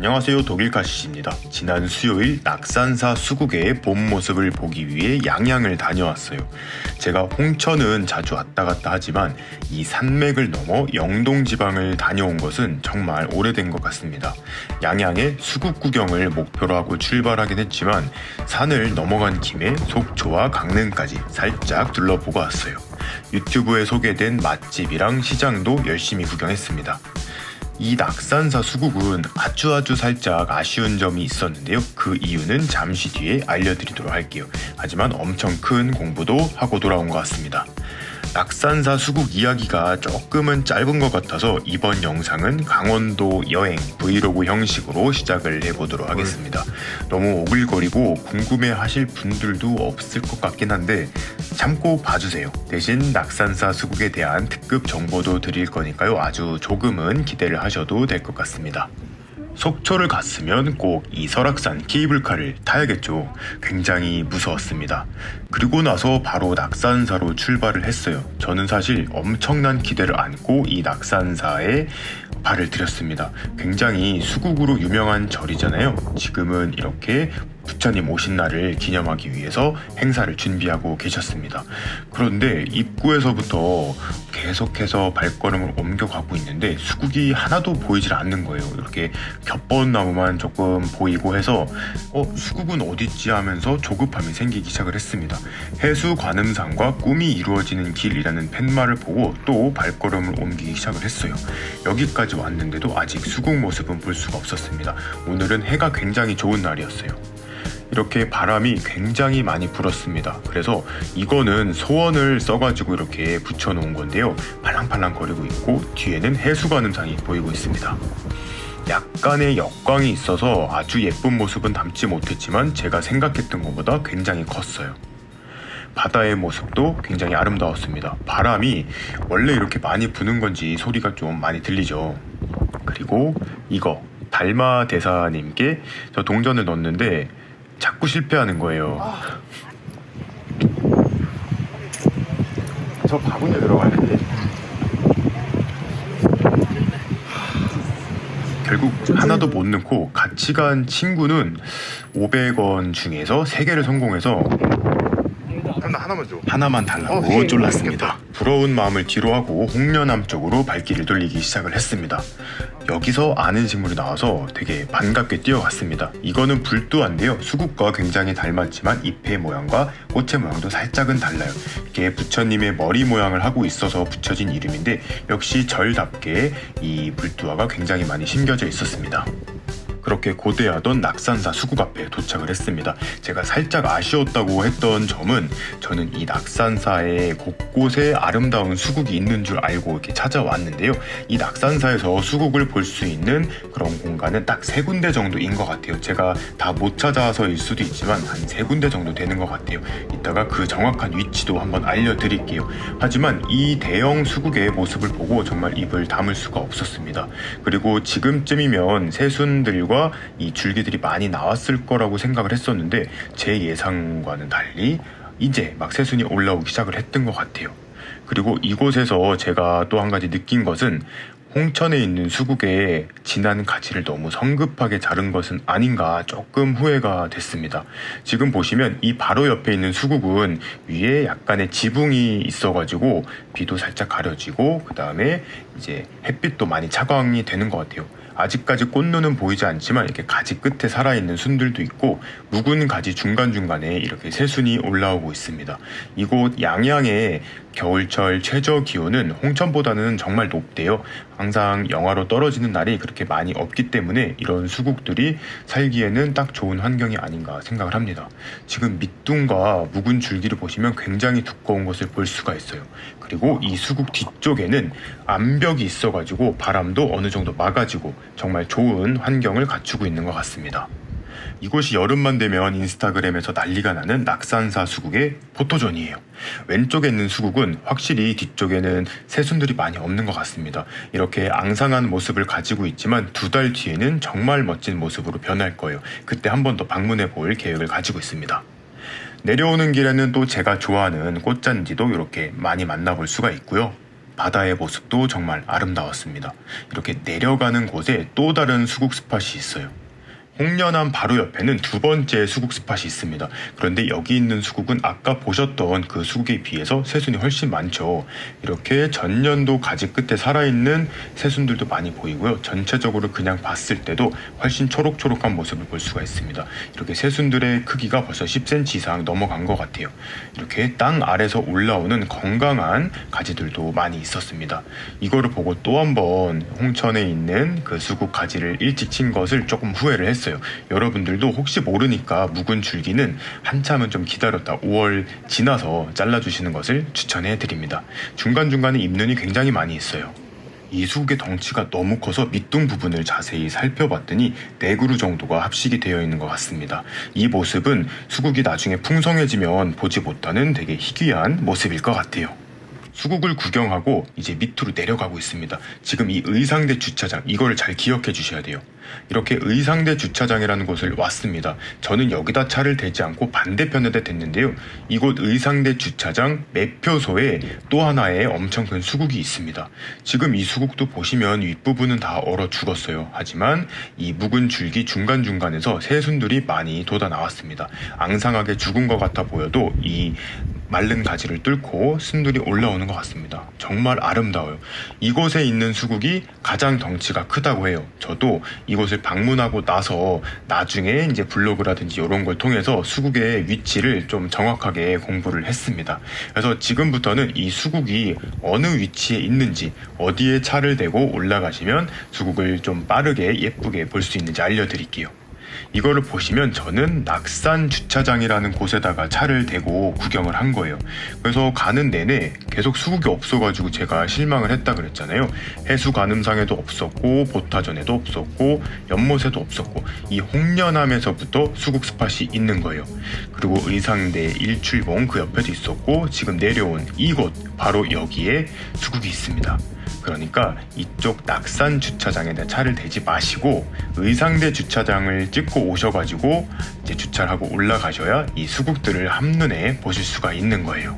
안녕하세요, 독일카시입니다. 지난 수요일 낙산사 수국의 본 모습을 보기 위해 양양을 다녀왔어요. 제가 홍천은 자주 왔다 갔다 하지만 이 산맥을 넘어 영동지방을 다녀온 것은 정말 오래된 것 같습니다. 양양의 수국 구경을 목표로 하고 출발하긴 했지만 산을 넘어간 김에 속초와 강릉까지 살짝 둘러보고 왔어요. 유튜브에 소개된 맛집이랑 시장도 열심히 구경했습니다. 이 낙산사 수국은 아주 살짝 아쉬운 점이 있었는데요. 그 이유는 잠시 뒤에 알려드리도록 할게요. 하지만 엄청 큰 공부도 하고 돌아온 것 같습니다. 낙산사 수국 이야기가 조금은 짧은 것 같아서 이번 영상은 강원도 여행 브이로그 형식으로 시작을 해보도록 하겠습니다. 너무 오글거리고 궁금해하실 분들도 없을 것 같긴 한데 참고 봐주세요. 대신 낙산사 수국에 대한 특급 정보도 드릴 거니까요. 아주 조금은 기대를 하셔도 될 것 같습니다. 속초를 갔으면 꼭 이 설악산 케이블카를 타야겠죠. 굉장히 무서웠습니다. 그리고 나서 바로 낙산사로 출발을 했어요. 저는 사실 엄청난 기대를 안고 이 낙산사에 발을 들였습니다. 굉장히 수국으로 유명한 절이잖아요. 지금은 이렇게 부처님 오신 날을 기념하기 위해서 행사를 준비하고 계셨습니다. 그런데 입구에서부터 계속해서 발걸음을 옮겨가고 있는데 수국이 하나도 보이질 않는 거예요. 이렇게 겹번나무만 조금 보이고 해서 수국은 어딨지 하면서 조급함이 생기기 시작을 했습니다. 해수관음산과 꿈이 이루어지는 길이라는 팻말을 보고 또 발걸음을 옮기기 시작을 했어요. 여기까지 왔는데도 아직 수국 모습은 볼 수가 없었습니다. 오늘은 해가 굉장히 좋은 날이었어요. 이렇게 바람이 굉장히 많이 불었습니다. 그래서 이거는 소원을 써가지고 이렇게 붙여놓은 건데요. 팔랑팔랑 거리고 있고 뒤에는 해수관음산이 보이고 있습니다. 약간의 역광이 있어서 아주 예쁜 모습은 담지 못했지만 제가 생각했던 것보다 굉장히 컸어요. 바다의 모습도 굉장히 아름다웠습니다. 바람이 원래 이렇게 많이 부는 건지 소리가 좀 많이 들리죠. 그리고 이거 달마 대사님께 저 동전을 넣었는데 자꾸 실패하는 거예요. 저 바구니에 들어가는데 결국 하나도 못 넣고 같이 간 친구는 500원 중에서 3개를 성공해서 하나만 줘. 하나만 달라고 쫄랐습니다. 부러운 마음을 뒤로하고 홍련암 쪽으로 발길을 돌리기 시작을 했습니다. 여기서 아는 식물이 나와서 되게 반갑게 뛰어갔습니다. 이거는 불두아인데요. 수국과 굉장히 닮았지만 잎의 모양과 꽃의 모양도 살짝은 달라요. 이게 부처님의 머리 모양을 하고 있어서 붙여진 이름인데 역시 절답게 이 불두아가 굉장히 많이 심겨져 있었습니다. 그렇게 고대하던 낙산사 수국 앞에 도착을 했습니다. 제가 살짝 아쉬웠다고 했던 점은 저는 이 낙산사에 곳곳에 아름다운 수국이 있는 줄 알고 이렇게 찾아왔는데요. 이 낙산사에서 수국을 볼 수 있는 그런 공간은 딱 3군데 정도인 것 같아요. 제가 다 못 찾아서일 수도 있지만 한 3군데 정도 되는 것 같아요. 이따가 그 정확한 위치도 한번 알려드릴게요. 하지만 이 대형 수국의 모습을 보고 정말 입을 다물 수가 없었습니다. 그리고 지금쯤이면 새순들과 이 줄기들이 많이 나왔을 거라고 생각을 했었는데 제 예상과는 달리 이제 막 새순이 올라오기 시작을 했던 것 같아요. 그리고 이곳에서 제가 또 한 가지 느낀 것은 홍천에 있는 수국에 진한 가지를 너무 성급하게 자른 것은 아닌가 조금 후회가 됐습니다. 지금 보시면 이 바로 옆에 있는 수국은 위에 약간의 지붕이 있어가지고 비도 살짝 가려지고 그 다음에 이제 햇빛도 많이 차광이 되는 것 같아요. 아직까지 꽃눈은 보이지 않지만 이렇게 가지 끝에 살아있는 순들도 있고 묵은 가지 중간중간에 이렇게 새순이 올라오고 있습니다. 이곳 양양의 겨울철 최저 기온은 홍천보다는 정말 높대요. 항상 영하로 떨어지는 날이 그렇게 많이 없기 때문에 이런 수국들이 살기에는 딱 좋은 환경이 아닌가 생각을 합니다. 지금 밑둥과 묵은 줄기를 보시면 굉장히 두꺼운 것을 볼 수가 있어요. 그리고 이 수국 뒤쪽에는 암벽이 있어가지고 바람도 어느 정도 막아지고 정말 좋은 환경을 갖추고 있는 것 같습니다. 이곳이 여름만 되면 인스타그램에서 난리가 나는 낙산사 수국의 포토존이에요. 왼쪽에 있는 수국은 확실히 뒤쪽에는 새순들이 많이 없는 것 같습니다. 이렇게 앙상한 모습을 가지고 있지만 2달 뒤에는 정말 멋진 모습으로 변할 거예요. 그때 한 번 더 방문해 볼 계획을 가지고 있습니다. 내려오는 길에는 또 제가 좋아하는 꽃잔디도 이렇게 많이 만나볼 수가 있고요. 바다의 모습도 정말 아름다웠습니다. 이렇게 내려가는 곳에 또 다른 수국 스팟이 있어요. 홍련암 바로 옆에는 두 번째 수국 스팟이 있습니다. 그런데 여기 있는 수국은 아까 보셨던 그 수국에 비해서 새순이 훨씬 많죠. 이렇게 전년도 가지 끝에 살아있는 새순들도 많이 보이고요. 전체적으로 그냥 봤을 때도 훨씬 초록초록한 모습을 볼 수가 있습니다. 이렇게 새순들의 크기가 벌써 10cm 이상 넘어간 것 같아요. 이렇게 땅 아래서 올라오는 건강한 가지들도 많이 있었습니다. 이거를 보고 또 한 번 홍천에 있는 그 수국 가지를 일찍 친 것을 조금 후회를 했어요. 여러분들도 혹시 모르니까 묵은 줄기는 한참은 좀 기다렸다 5월 지나서 잘라주시는 것을 추천해 드립니다. 중간중간에 잎눈이 굉장히 많이 있어요. 이 수국의 덩치가 너무 커서 밑둥 부분을 자세히 살펴봤더니 4그루 정도가 합식이 되어 있는 것 같습니다. 이 모습은 수국이 나중에 풍성해지면 보지 못하는 되게 희귀한 모습일 것 같아요. 수국을 구경하고 이제 밑으로 내려가고 있습니다. 지금 이 의상대 주차장, 이거를 잘 기억해 주셔야 돼요. 이렇게 의상대 주차장이라는 곳을 왔습니다. 저는 여기다 차를 대지 않고 반대편에 댔는데요. 이곳 의상대 주차장 매표소에 또 하나의 엄청 큰 수국이 있습니다. 지금 이 수국도 보시면 윗부분은 다 얼어 죽었어요. 하지만 이 묵은 줄기 중간중간에서 새순들이 많이 돋아 나왔습니다. 앙상하게 죽은 것 같아 보여도 이 마른 가지를 뚫고 순들이 올라오는 것 같습니다. 정말 아름다워요. 이곳에 있는 수국이 가장 덩치가 크다고 해요. 저도 이곳을 방문하고 나서 나중에 이제 블로그라든지 이런 걸 통해서 수국의 위치를 좀 정확하게 공부를 했습니다. 그래서 지금부터는 이 수국이 어느 위치에 있는지, 어디에 차를 대고 올라가시면 수국을 좀 빠르게 예쁘게 볼 수 있는지 알려드릴게요. 이거를 보시면 저는 낙산 주차장이라는 곳에다가 차를 대고 구경을 한 거예요. 그래서 가는 내내 계속 수국이 없어가지고 제가 실망을 했다 그랬잖아요. 해수관음상에도 없었고 보타전에도 없었고 연못에도 없었고 이 홍련암에서부터 수국 스팟이 있는 거예요. 그리고 의상대 일출봉 그 옆에도 있었고 지금 내려온 이곳 바로 여기에 수국이 있습니다. 그러니까 이쪽 낙산 주차장에다 차를 대지 마시고 의상대 주차장을 찍고 오셔가지고 이제 주차를 하고 올라가셔야 이 수국들을 한눈에 보실 수가 있는 거예요.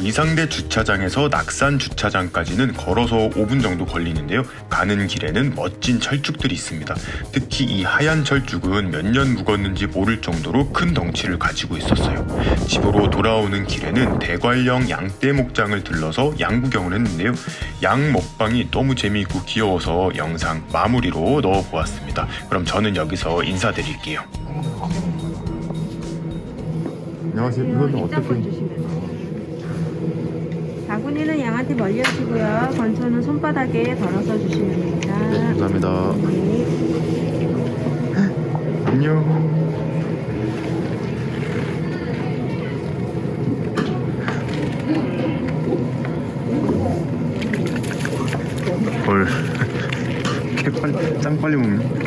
의상대 주차장에서 낙산 주차장까지는 걸어서 5분 정도 걸리는데요. 가는 길에는 멋진 철쭉들이 있습니다. 특히 이 하얀 철쭉은 몇 년 묵었는지 모를 정도로 큰 덩치를 가지고 있었어요. 집으로 돌아오는 길에는 대관령 양떼 목장을 들러서 양 구경을 했는데요. 양 먹방이 너무 재미있고 귀여워서 영상 마무리로 넣어보았습니다. 그럼 저는 여기서 인사드릴게요. 안녕하세요. 이거는 어떻게? 바구니는 양한테 멀리 하시고요. 건초는 손바닥에 덜어서 주시면 됩니다. 네, 감사합니다. 네. 안녕. 헐. 짱 빨리 먹네.